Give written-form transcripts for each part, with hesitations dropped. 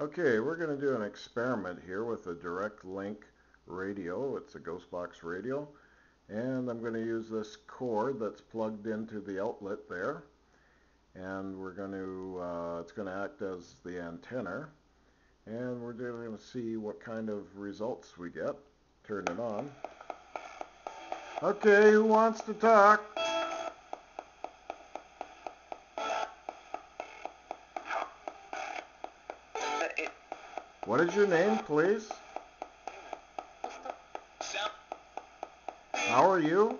Okay, we're going to do an experiment here with a Direct Linc radio. It's a Ghostbox radio, and I'm going to use this cord that's plugged into the outlet there, and we're going to it's going to act as the antenna, and we're going to see what kind of results we get. Turn it on. Okay, who wants to talk? What is your name, please? How are you?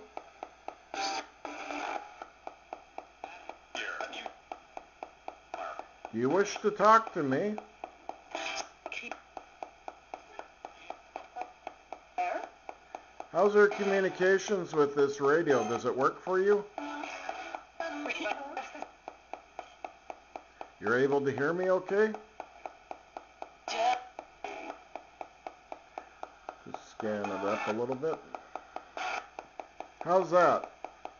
Do you wish to talk to me? How's our communications with this radio? Does it work for you? You're able to hear me okay? Just scan it up a little bit. How's that?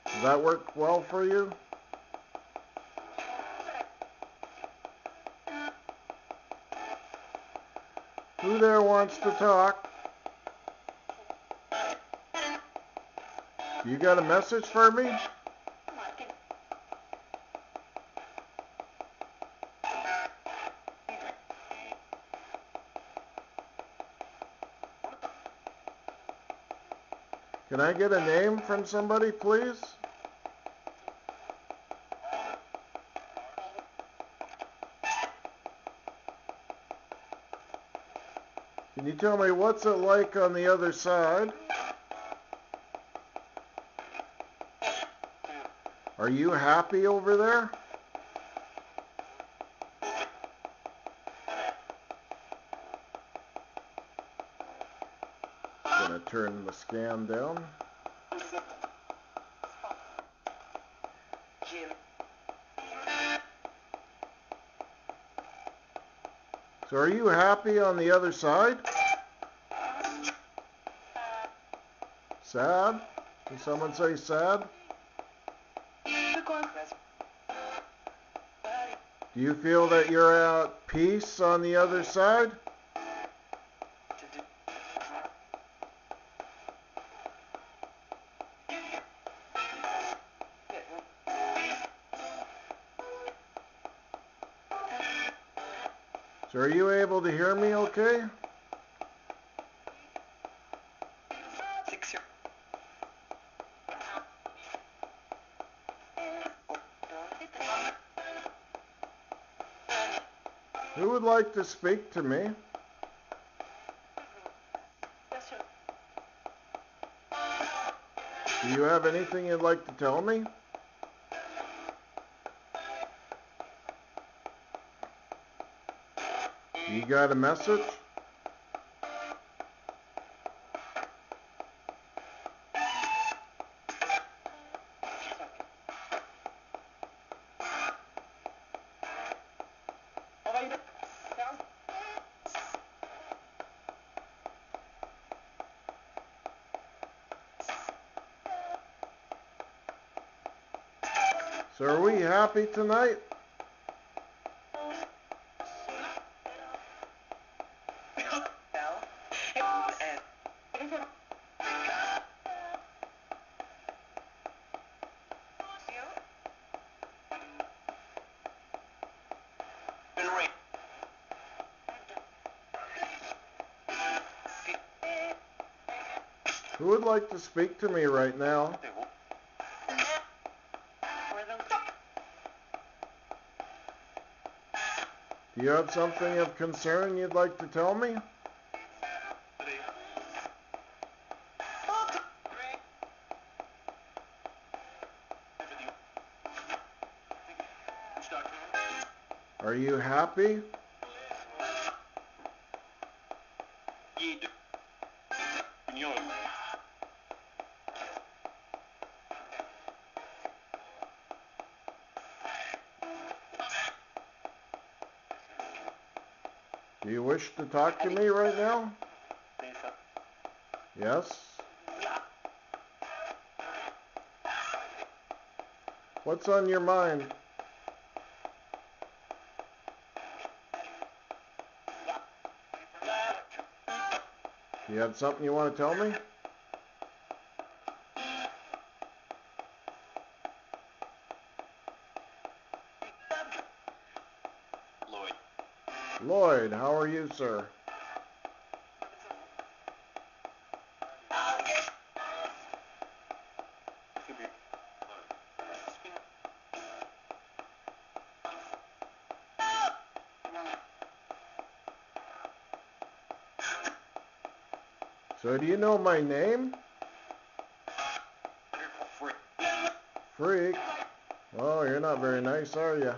Does that work well for you? Who there wants to talk? You got a message for me? Can I get a name from somebody, please? Can you tell me what's it like on the other side? Are you happy over there? I'm going to turn the scan down. So are you happy on the other side? Sad? Can someone say sad? Do you feel that you're at peace on the other side? So are you able to hear me okay? Who would like to speak to me? Do you have anything you'd like to tell me? You got a message? So are we happy tonight? Who would like to speak to me right now? Do you have something of concern you'd like to tell me? Are you happy? Do you wish to talk to me right now? Yes? What's on your mind? You have something you want to tell me? Lloyd, how are you, sir? So do you know my name? Freak? Oh, you're not very nice, are you?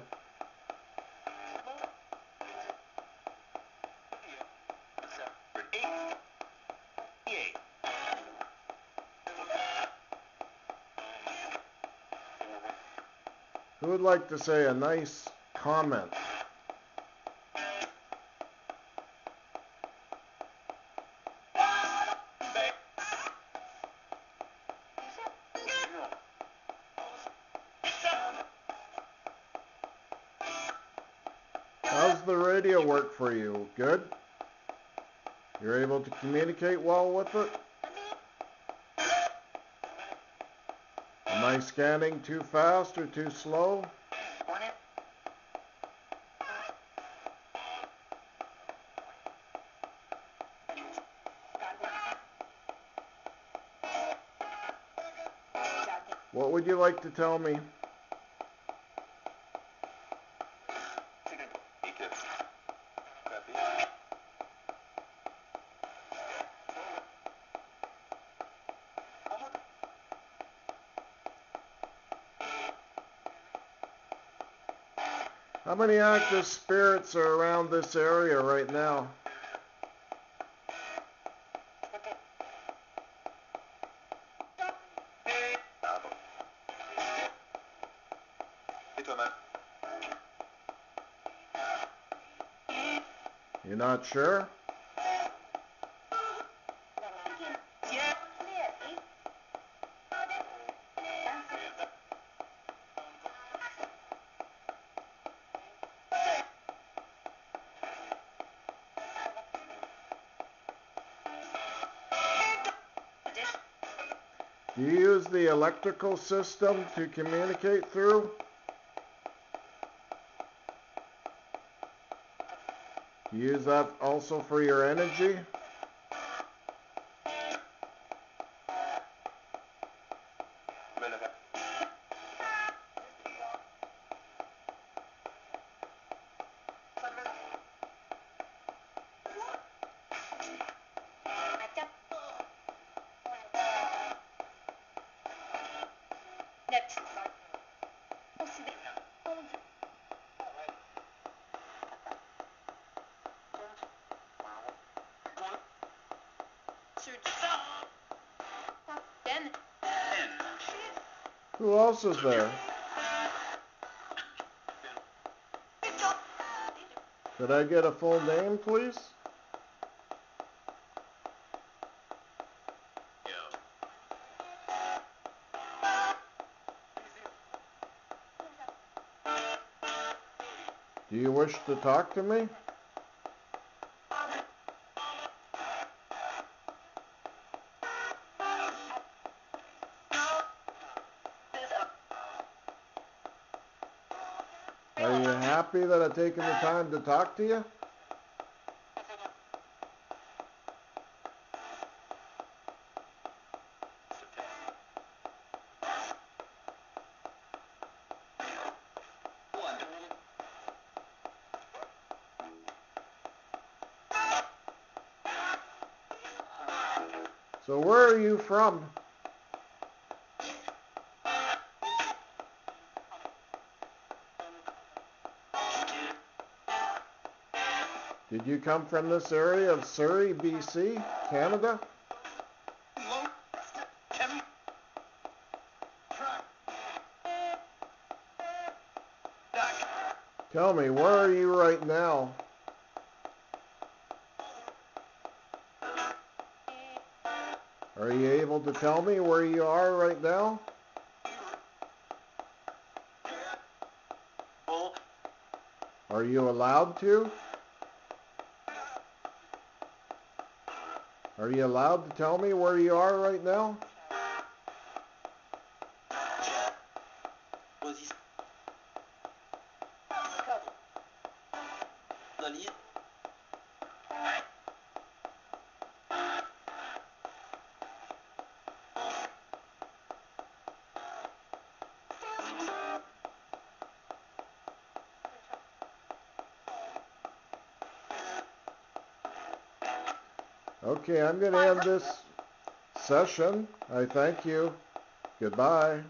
Who would like to say a nice comment? How's the radio work for you? Good? You're able to communicate well with it? Am I scanning too fast or too slow? What would you like to tell me? How many active spirits are around this area right now? You're not sure? Do you use the electrical system to communicate through? Do you use that also for your energy? Who else is there? Could I get a full name, please? Do you wish to talk to me? Are you happy that I've taken the time to talk to you? So where are you from? Did you come from this area of Surrey, BC, Canada? Tell me, where are you right now? Are you able to tell me where you are right now? Are you allowed to? Are you allowed to tell me where you are right now? Okay, I'm going to end this session. I thank you. Goodbye.